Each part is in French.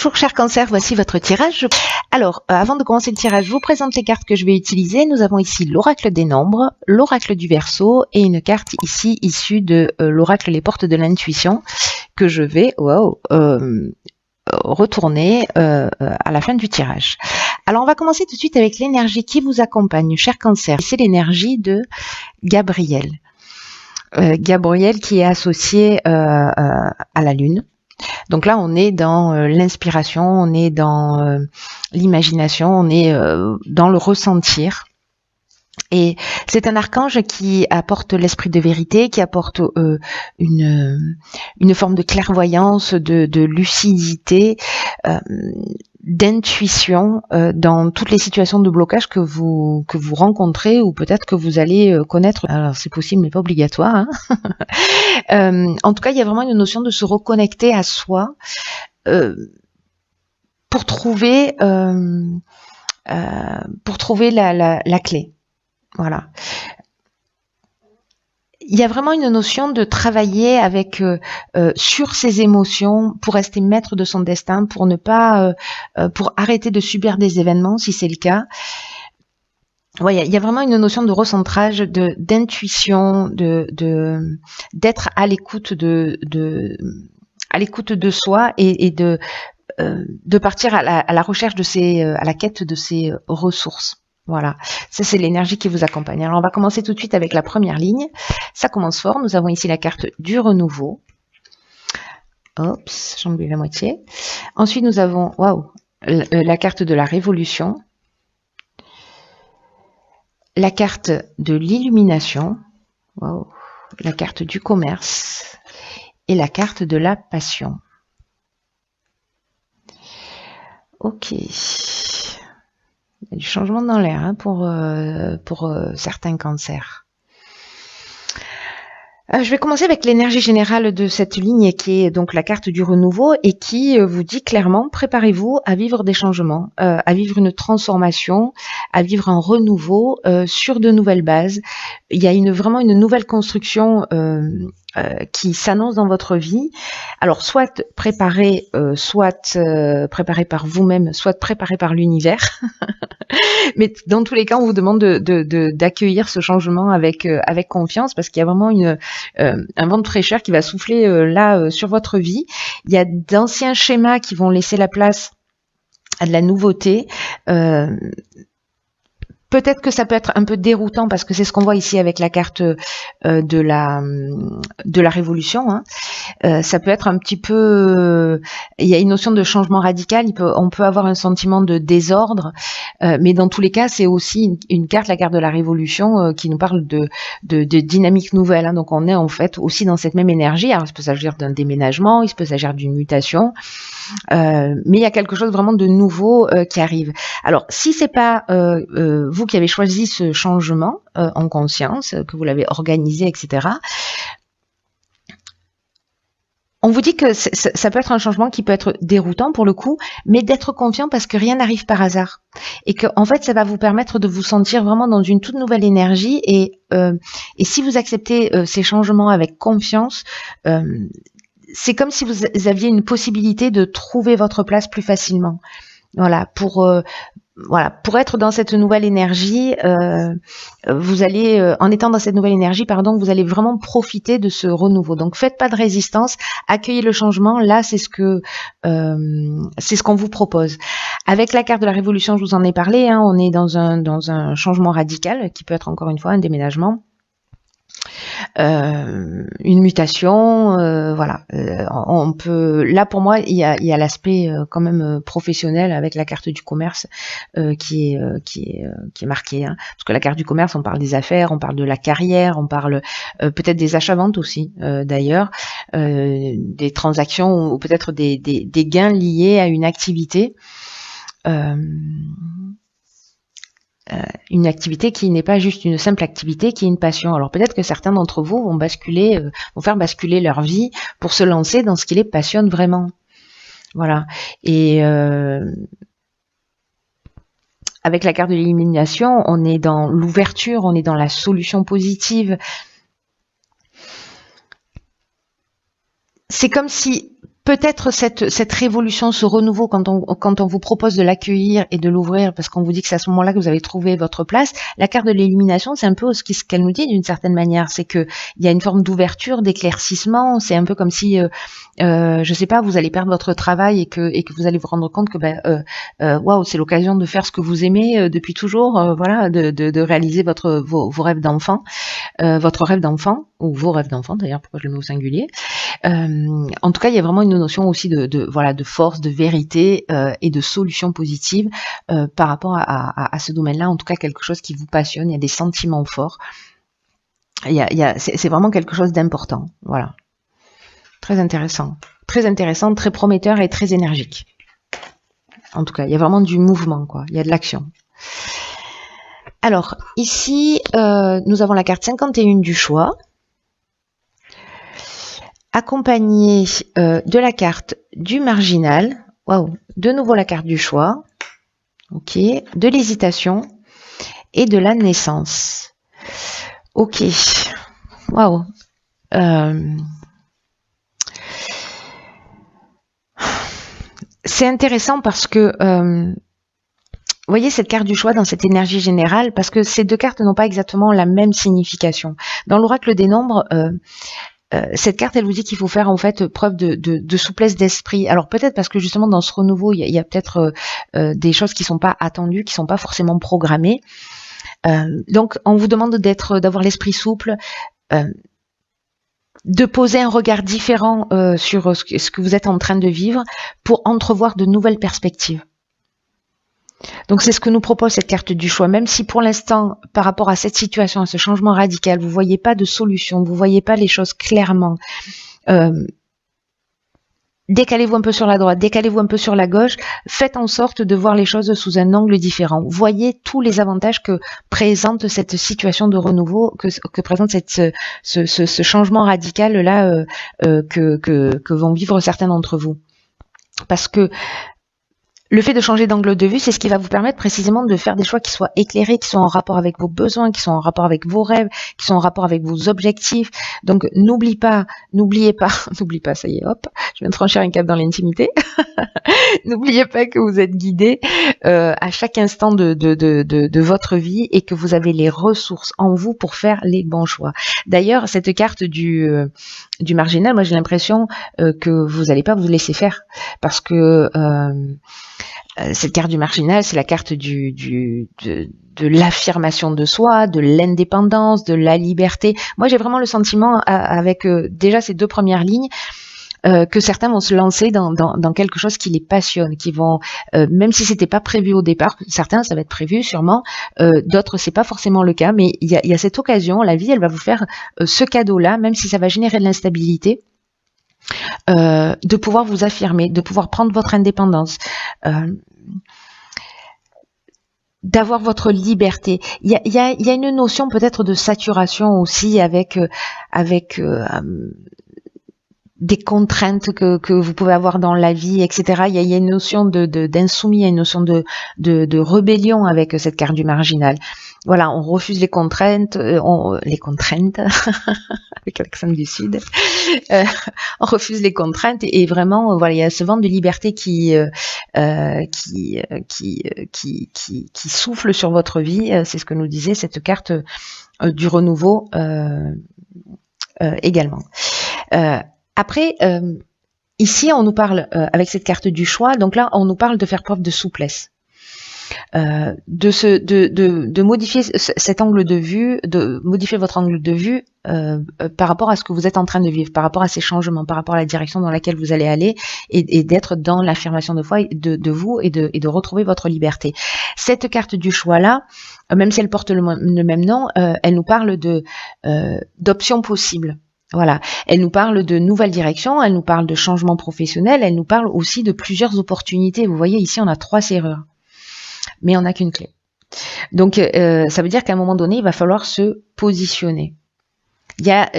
Bonjour chers cancers, voici votre tirage. Alors, avant de commencer le tirage, je vous présente les cartes que je vais utiliser. Nous avons ici l'oracle des nombres, l'oracle du Verseau et une carte ici issue de l'oracle les portes de l'intuition que je vais retourner à la fin du tirage. Alors, on va commencer tout de suite avec l'énergie qui vous accompagne, chers cancers. C'est l'énergie de Gabriel. Gabriel qui est associé à la Lune. Donc là, on est dans l'inspiration, on est dans l'imagination, on est dans le ressentir. Et c'est un archange qui apporte l'esprit de vérité, qui apporte une forme de clairvoyance, de lucidité, d'intuition dans toutes les situations de blocage que vous rencontrez ou peut-être que vous allez connaître. Alors c'est possible mais pas obligatoire. Hein. En tout cas, il y a vraiment une notion de se reconnecter à soi pour trouver la clé. Voilà. Il y a vraiment une notion de travailler avec sur ses émotions pour rester maître de son destin, pour ne pas pour arrêter de subir des événements si c'est le cas. Ouais, il y a vraiment une notion de recentrage, d'intuition, d'être à l'écoute à l'écoute de soi et de partir à la recherche à la quête de ses ressources. Voilà, ça c'est l'énergie qui vous accompagne. Alors on va commencer tout de suite avec la première ligne. Ça commence fort. Nous avons ici la carte du renouveau. Oups, j'en oublie la moitié. Ensuite nous avons la carte de la révolution. La carte de l'illumination. Wow. La carte du commerce. Et la carte de la passion. Ok. Il y a du changement dans l'air hein, pour certains cancers. Je vais commencer avec l'énergie générale de cette ligne qui est donc la carte du renouveau et qui vous dit clairement préparez-vous à vivre des changements, à vivre une transformation, à vivre un renouveau sur de nouvelles bases. Il y a vraiment une nouvelle construction qui s'annonce dans votre vie. Alors soit préparée par vous-même, soit préparée par l'univers. Mais dans tous les cas, on vous demande d'accueillir ce changement avec confiance parce qu'il y a vraiment un vent de fraîcheur qui va souffler sur votre vie. Il y a d'anciens schémas qui vont laisser la place à de la nouveauté. Peut-être que ça peut être un peu déroutant parce que c'est ce qu'on voit ici avec la carte de la révolution. Hein. Ça peut être un petit peu... il y a une notion de changement radical, on peut avoir un sentiment de désordre, mais dans tous les cas, c'est aussi une carte, la carte de la révolution, qui nous parle de dynamique nouvelle. Hein. Donc on est en fait aussi dans cette même énergie. Alors il peut s'agir d'un déménagement, il peut s'agir d'une mutation, mais il y a quelque chose vraiment de nouveau qui arrive. Alors si c'est pas vous qui avez choisi ce changement en conscience, que vous l'avez organisé, etc., on vous dit que ça peut être un changement qui peut être déroutant pour le coup, mais d'être confiant parce que rien n'arrive par hasard. Et que en fait, ça va vous permettre de vous sentir vraiment dans une toute nouvelle énergie. Et si vous acceptez ces changements avec confiance, c'est comme si vous aviez une possibilité de trouver votre place plus facilement. Voilà, pour être dans cette nouvelle énergie, vous allez, en étant dans cette nouvelle énergie, vous allez vraiment profiter de ce renouveau. Donc, faites pas de résistance, accueillez le changement. Là, c'est ce qu'on vous propose. Avec la carte de la révolution, je vous en ai parlé. Hein, on est dans un changement radical qui peut être encore une fois un déménagement. Une mutation, on peut. Là pour moi, il y a l'aspect quand même professionnel avec la carte du commerce qui est marquée. Hein. Parce que la carte du commerce, on parle des affaires, on parle de la carrière, on parle peut-être des achats-ventes aussi, d'ailleurs, des transactions ou peut-être des gains liés à une activité. Une activité qui n'est pas juste une simple activité, qui est une passion. Alors peut-être que certains d'entre vous vont faire basculer leur vie pour se lancer dans ce qui les passionne vraiment. Voilà. Et avec la carte de l'élimination, on est dans l'ouverture, on est dans la solution positive. C'est comme si peut-être cette révolution, ce renouveau, quand on vous propose de l'accueillir et de l'ouvrir, parce qu'on vous dit que c'est à ce moment-là que vous avez trouvé votre place, la carte de l'illumination, c'est un peu ce qu'elle nous dit d'une certaine manière, c'est que il y a une forme d'ouverture, d'éclaircissement, c'est un peu comme si, je sais pas, vous allez perdre votre travail et que vous allez vous rendre compte que waouh, c'est l'occasion de faire ce que vous aimez depuis toujours, voilà, de réaliser vos rêves d'enfant, votre rêve d'enfant, ou vos rêves d'enfant d'ailleurs, pourquoi je le mets au singulier. En tout cas, il y a vraiment une notion aussi de force, de vérité et de solution positive par rapport à ce domaine-là. En tout cas, quelque chose qui vous passionne. Il y a des sentiments forts. C'est vraiment quelque chose d'important. Voilà, très intéressant, très prometteur et très énergique. En tout cas, il y a vraiment du mouvement, quoi. Il y a de l'action. Alors ici, nous avons la carte 51 du choix, accompagné de la carte du marginal, waouh, de nouveau la carte du choix, ok, de l'hésitation et de la naissance. Ok, waouh. C'est intéressant parce que vous voyez cette carte du choix dans cette énergie générale, parce que ces deux cartes n'ont pas exactement la même signification. Dans l'oracle des nombres, cette carte, elle vous dit qu'il faut faire en fait preuve de souplesse d'esprit. Alors peut-être parce que justement dans ce renouveau, il y a peut-être des choses qui sont pas attendues, qui sont pas forcément programmées. Donc on vous demande d'avoir l'esprit souple, de poser un regard différent sur ce que vous êtes en train de vivre pour entrevoir de nouvelles perspectives. Donc c'est ce que nous propose cette carte du choix, même si pour l'instant, par rapport à cette situation, à ce changement radical, vous voyez pas de solution, vous voyez pas les choses clairement. Décalez-vous un peu sur la droite, décalez-vous un peu sur la gauche, faites en sorte de voir les choses sous un angle différent. Voyez tous les avantages que présente cette situation de renouveau, que présente ce changement radical là que vont vivre certains d'entre vous. Parce que le fait de changer d'angle de vue, c'est ce qui va vous permettre précisément de faire des choix qui soient éclairés, qui sont en rapport avec vos besoins, qui sont en rapport avec vos rêves, qui sont en rapport avec vos objectifs. Donc n'oubliez pas, ça y est, hop, je viens de franchir un cap dans l'intimité. N'oubliez pas que vous êtes guidé à chaque instant de votre vie et que vous avez les ressources en vous pour faire les bons choix. D'ailleurs, cette carte du marginal, moi j'ai l'impression que vous n'allez pas vous laisser faire, parce que cette carte du marginal, c'est la carte de l'affirmation de soi, de l'indépendance, de la liberté. Moi, j'ai vraiment le sentiment, avec déjà ces deux premières lignes, que certains vont se lancer dans quelque chose qui les passionne, qui vont, même si c'était pas prévu au départ, certains ça va être prévu sûrement, d'autres c'est pas forcément le cas, mais il y a cette occasion, la vie elle va vous faire ce cadeau-là, même si ça va générer de l'instabilité. De pouvoir vous affirmer, de pouvoir prendre votre indépendance, d'avoir votre liberté. Il y a une notion peut-être de saturation aussi avec des contraintes que vous pouvez avoir dans la vie, etc. Il y a une notion d'insoumis, il y a une notion de rébellion avec cette carte du marginal. Voilà, on refuse les contraintes, avec l'accent du Sud, on refuse les contraintes et vraiment, voilà, il y a ce vent de liberté qui souffle sur votre vie. C'est ce que nous disait cette carte du renouveau également. Après, ici, on nous parle, avec cette carte du choix, donc là, on nous parle de faire preuve de souplesse. De modifier cet angle de vue, de modifier votre angle de vue par rapport à ce que vous êtes en train de vivre, par rapport à ces changements, par rapport à la direction dans laquelle vous allez aller, et d'être dans l'affirmation de foi de vous et de retrouver votre liberté. Cette carte du choix-là, même si elle porte le même nom, elle nous parle d'options possibles. Voilà, elle nous parle de nouvelles directions, elle nous parle de changements professionnels, elle nous parle aussi de plusieurs opportunités. Vous voyez ici, on a 3 serrures, mais on n'a qu'une clé. Donc, ça veut dire qu'à un moment donné, il va falloir se positionner. Ça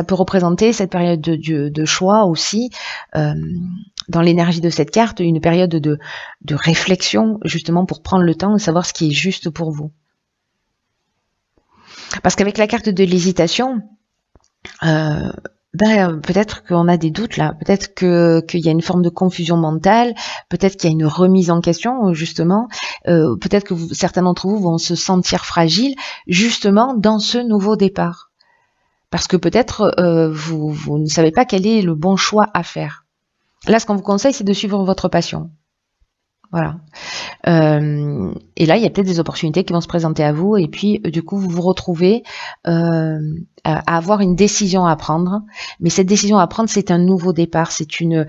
peut représenter cette période de choix aussi, dans l'énergie de cette carte, une période de réflexion, justement pour prendre le temps de savoir ce qui est juste pour vous. Parce qu'avec la carte de l'hésitation, Peut-être qu'on a des doutes là, peut-être qu'il y a une forme de confusion mentale, peut-être qu'il y a une remise en question justement, peut-être que certains d'entre vous vont se sentir fragiles justement dans ce nouveau départ, parce que peut-être vous ne savez pas quel est le bon choix à faire. Là, ce qu'on vous conseille, c'est de suivre votre passion. Voilà. Et là, il y a peut-être des opportunités qui vont se présenter à vous, et puis du coup, vous vous retrouvez à avoir une décision à prendre. Mais cette décision à prendre, c'est un nouveau départ, c'est une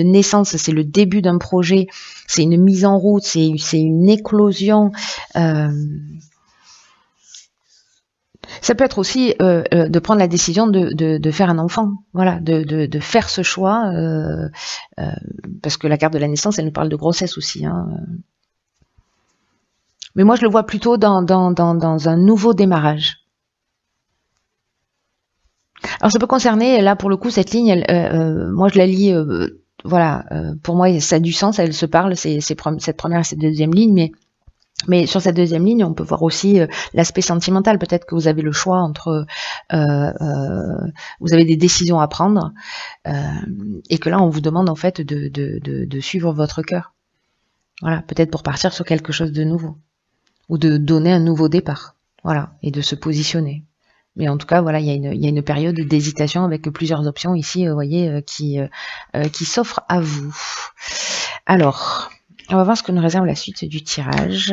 naissance, c'est le début d'un projet, c'est une mise en route, c'est une éclosion. Ça peut être aussi de prendre la décision de faire un enfant, voilà, de faire ce choix, parce que la carte de la naissance, elle nous parle de grossesse aussi. Hein. Mais moi, je le vois plutôt dans un nouveau démarrage. Alors, ça peut concerner, là, pour le coup, cette ligne, moi, je la lis, voilà, pour moi, ça a du sens, elle se parle, cette première et cette deuxième ligne, mais sur cette deuxième ligne, on peut voir aussi l'aspect sentimental. Peut-être que vous avez le choix entre, vous avez des décisions à prendre, et que là, on vous demande en fait de suivre votre cœur. Voilà, peut-être pour partir sur quelque chose de nouveau, ou de donner un nouveau départ. Voilà, et de se positionner. Mais en tout cas, voilà, il y a une période d'hésitation avec plusieurs options ici, vous voyez, qui s'offrent à vous. Alors. On va voir ce que nous réserve la suite du tirage.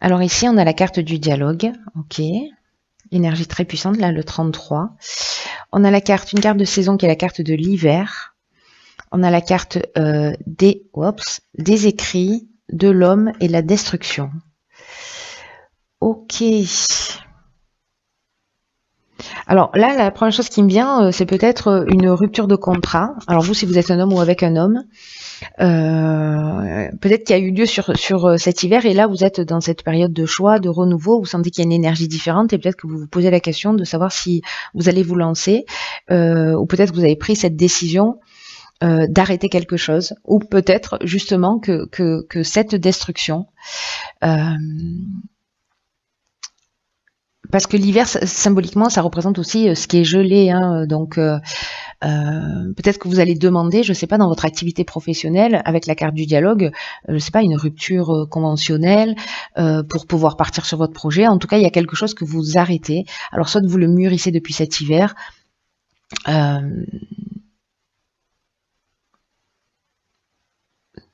Alors ici, on a la carte du dialogue. Ok. Énergie très puissante, là, le 33. On a une carte de saison qui est la carte de l'hiver. On a la carte des écrits, de l'homme et la destruction. Ok. Alors là, la première chose qui me vient, c'est peut-être une rupture de contrat. Alors vous, si vous êtes un homme ou avec un homme, peut-être qu'il y a eu lieu sur cet hiver, et là vous êtes dans cette période de choix, de renouveau, vous sentez qu'il y a une énergie différente, et peut-être que vous vous posez la question de savoir si vous allez vous lancer, ou peut-être que vous avez pris cette décision d'arrêter quelque chose, ou peut-être justement que cette destruction, parce que l'hiver, symboliquement, ça représente aussi ce qui est gelé, hein, donc peut-être que vous allez demander, je ne sais pas, dans votre activité professionnelle, avec la carte du dialogue, je ne sais pas, une rupture conventionnelle pour pouvoir partir sur votre projet. En tout cas, il y a quelque chose que vous arrêtez. Alors, soit vous le mûrissez depuis cet hiver,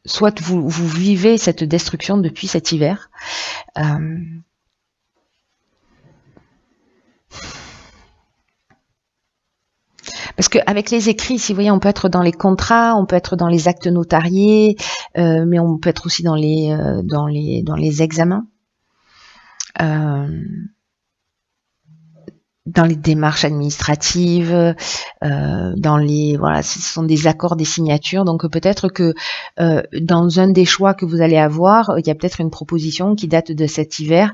soit vous vivez cette destruction depuis cet hiver. Parce qu'avec les écrits, si vous voyez, on peut être dans les contrats, on peut être dans les actes notariés, mais on peut être aussi dans les examens, dans les démarches administratives, voilà, ce sont des accords, des signatures. Donc peut-être que dans un des choix que vous allez avoir, il y a peut-être une proposition qui date de cet hiver,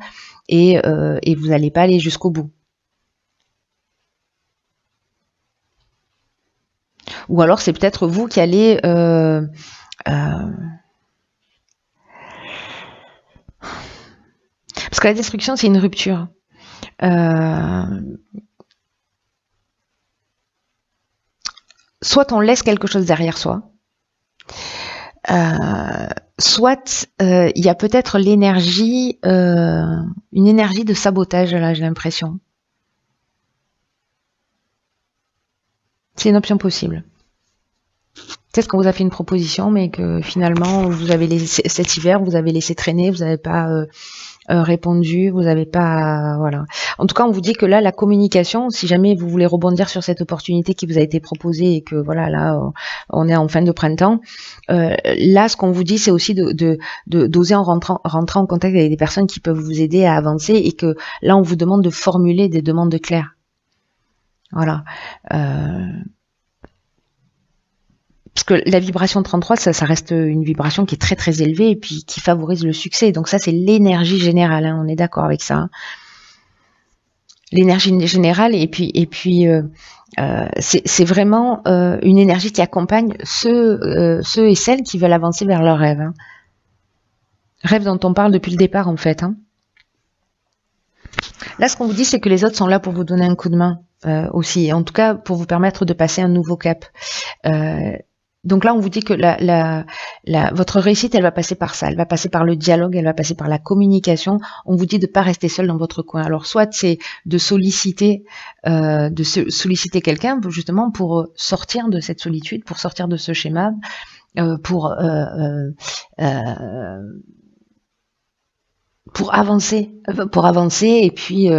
et vous n'allez pas aller jusqu'au bout. Ou alors c'est peut-être vous qui allez parce que la destruction, c'est une rupture. Soit on laisse quelque chose derrière soi, soit il y a peut-être l'énergie, une énergie de sabotage, là, j'ai l'impression. C'est une option possible. Peut-être qu'on vous a fait une proposition, mais que finalement, vous avez laissé, cet hiver, vous avez laissé traîner, vous n'avez pas répondu, vous n'avez pas... Voilà. En tout cas, on vous dit que là, la communication, si jamais vous voulez rebondir sur cette opportunité qui vous a été proposée, et que voilà, là, on est en fin de printemps, là, ce qu'on vous dit, c'est aussi d'oser rentrer en contact avec des personnes qui peuvent vous aider à avancer, et que là, on vous demande de formuler des demandes claires. Voilà. Parce que la vibration 33, ça reste une vibration qui est très très élevée, et puis qui favorise le succès. Donc ça, c'est l'énergie générale, hein, on est d'accord avec ça. Hein. L'énergie générale, et puis c'est vraiment une énergie qui accompagne ceux et celles qui veulent avancer vers leurs rêves. Hein. Rêve dont on parle depuis le départ, en fait. Hein. Là, ce qu'on vous dit, c'est que les autres sont là pour vous donner un coup de main aussi, et en tout cas pour vous permettre de passer un nouveau cap. Donc là, on vous dit que votre réussite, elle va passer par ça, elle va passer par le dialogue, elle va passer par la communication. On vous dit de pas rester seul dans votre coin. Alors soit c'est de solliciter quelqu'un justement pour sortir de cette solitude, pour sortir de ce schéma, pour avancer et puis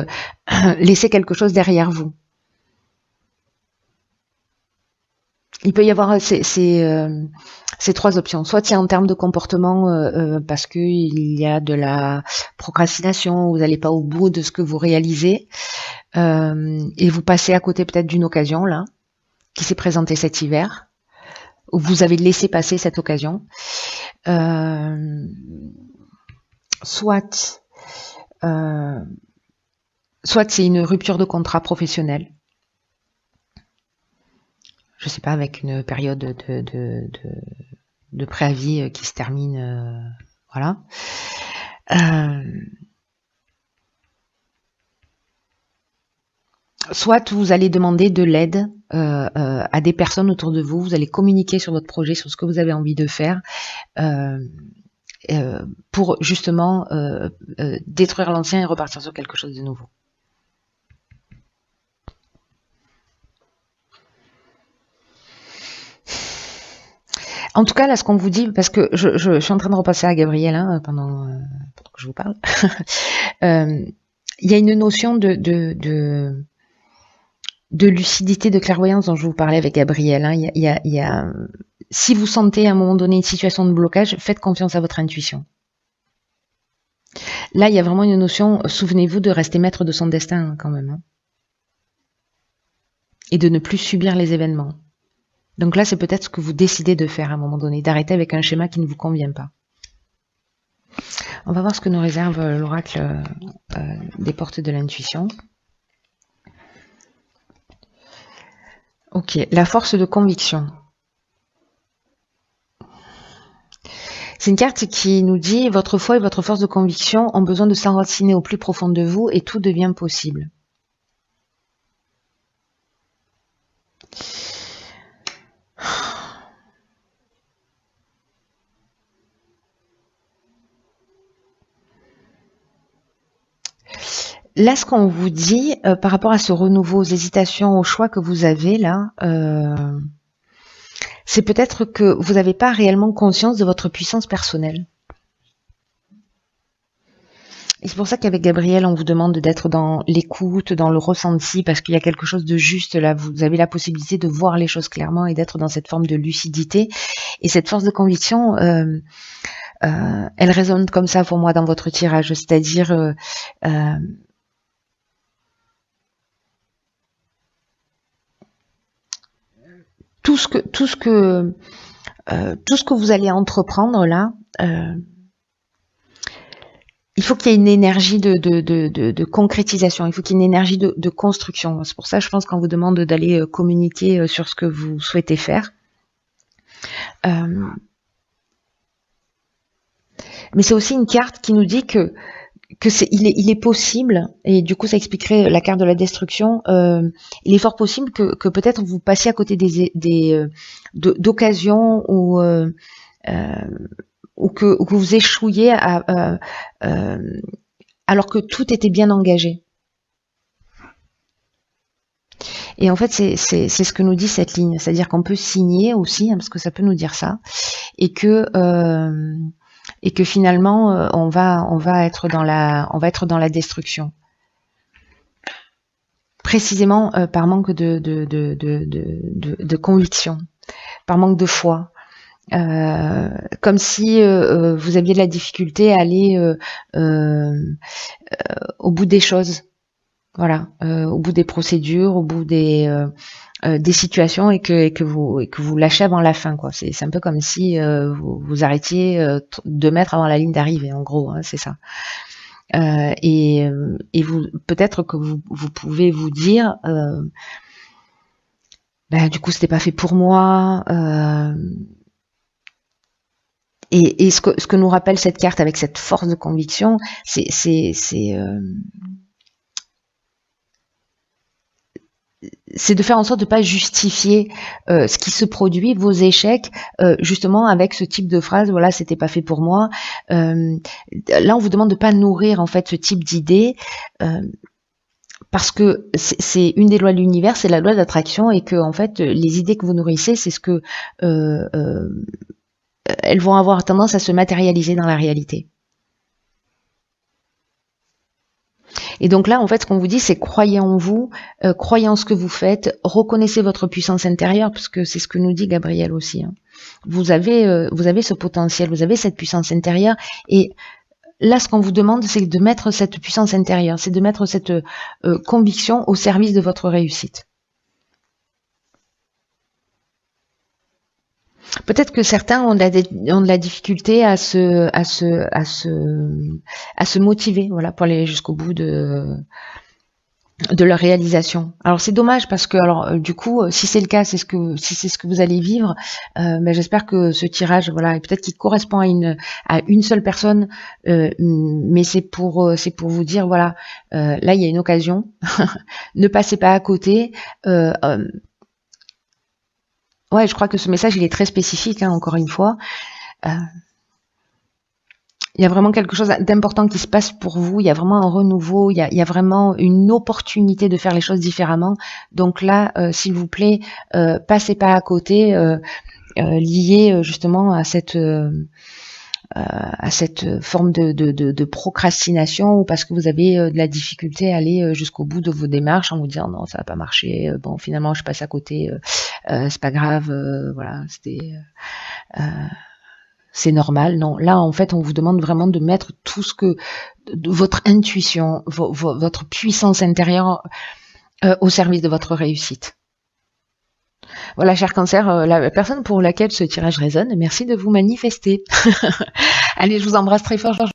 laisser quelque chose derrière vous. Il peut y avoir ces trois options. Soit c'est en termes de comportement parce que il y a de la procrastination, vous n'allez pas au bout de ce que vous réalisez et vous passez à côté peut-être d'une occasion là qui s'est présentée cet hiver, où vous avez laissé passer cette occasion. Soit c'est une rupture de contrat professionnel. Je sais pas, avec une période de préavis qui se termine, voilà. Soit vous allez demander de l'aide à des personnes autour de vous, vous allez communiquer sur votre projet, sur ce que vous avez envie de faire, pour justement détruire l'ancien et repartir sur quelque chose de nouveau. En tout cas, là, ce qu'on vous dit, parce que je suis en train de repasser à Gabriel pendant que je vous parle, il y a une notion de lucidité, de clairvoyance dont je vous parlais avec Gabriel. Si vous sentez à un moment donné une situation de blocage, faites confiance à votre intuition. Là, il y a vraiment une notion, souvenez-vous de rester maître de son destin quand même. Et de ne plus subir les événements. Donc là, c'est peut-être ce que vous décidez de faire à un moment donné, d'arrêter avec un schéma qui ne vous convient pas. On va voir ce que nous réserve l'oracle des portes de l'intuition. Ok, la force de conviction. C'est une carte qui nous dit « Votre foi et votre force de conviction ont besoin de s'enraciner au plus profond de vous et tout devient possible. » Là, ce qu'on vous dit par rapport à ce renouveau, aux hésitations, aux choix que vous avez là, c'est peut-être que vous n'avez pas réellement conscience de votre puissance personnelle. Et c'est pour ça qu'avec Gabriel, on vous demande d'être dans l'écoute, dans le ressenti, parce qu'il y a quelque chose de juste là. Vous avez la possibilité de voir les choses clairement et d'être dans cette forme de lucidité. Et cette force de conviction, elle résonne comme ça pour moi dans votre tirage, c'est-à-dire tout ce que vous allez entreprendre là, il faut qu'il y ait une énergie de concrétisation, il faut qu'il y ait une énergie de construction. C'est pour ça, je pense qu'on vous demande d'aller communiquer sur ce que vous souhaitez faire. Mais c'est aussi une carte qui nous dit que il est possible, et du coup ça expliquerait la carte de la destruction, il est fort possible que peut-être vous passiez à côté d'occasions ou que vous échouiez alors que tout était bien engagé. Et en fait, c'est ce que nous dit cette ligne, c'est-à-dire qu'on peut signer aussi, parce que ça peut nous dire ça, et que finalement on va être dans la destruction, précisément par manque de conviction, par manque de foi, comme si vous aviez de la difficulté à aller au bout des choses, voilà, au bout des procédures, au bout des situations, et que vous lâchez avant la fin, quoi. C'est un peu comme si vous arrêtiez 2 mètres avant la ligne d'arrivée, en gros, c'est ça. Et vous, peut-être que vous pouvez vous dire, du coup, c'était pas fait pour moi. Et ce que nous rappelle cette carte avec cette force de conviction, c'est c'est de faire en sorte de pas justifier ce qui se produit, vos échecs, justement avec ce type de phrase, voilà, c'était pas fait pour moi. Là, on vous demande de pas nourrir en fait ce type d'idées. Parce que c'est une des lois de l'univers, c'est la loi d'attraction, et que en fait les idées que vous nourrissez, c'est ce que elles vont avoir tendance à se matérialiser dans la réalité. Et donc là, en fait, ce qu'on vous dit, c'est croyez en vous, croyez en ce que vous faites, reconnaissez votre puissance intérieure, parce que c'est ce que nous dit Gabriel aussi. Hein. Vous avez ce potentiel, vous avez cette puissance intérieure, et là, ce qu'on vous demande, c'est de mettre cette puissance intérieure, c'est de mettre cette conviction au service de votre réussite. Peut-être que certains ont de la difficulté à se motiver, voilà, pour aller jusqu'au bout de leur réalisation. Alors c'est dommage parce que, alors du coup, si c'est le cas, si c'est ce que vous allez vivre, j'espère que ce tirage, voilà, peut-être qu'il correspond à une seule personne, mais c'est pour vous dire, voilà, là il y a une occasion, ne passez pas à côté. Ouais, je crois que ce message, il est très spécifique, hein, encore une fois. Il y a vraiment quelque chose d'important qui se passe pour vous. Il y a vraiment un renouveau. Il y a vraiment une opportunité de faire les choses différemment. Donc là, s'il vous plaît, passez pas à côté, lié justement à cette forme de procrastination, ou parce que vous avez de la difficulté à aller jusqu'au bout de vos démarches en vous disant non, ça va pas marcher, bon finalement je passe à côté, c'est pas grave, voilà, c'est normal. Non, là en fait on vous demande vraiment de mettre tout ce que votre intuition, votre puissance intérieure au service de votre réussite. Voilà, cher Cancer, la personne pour laquelle ce tirage résonne, merci de vous manifester. Allez, je vous embrasse très fort.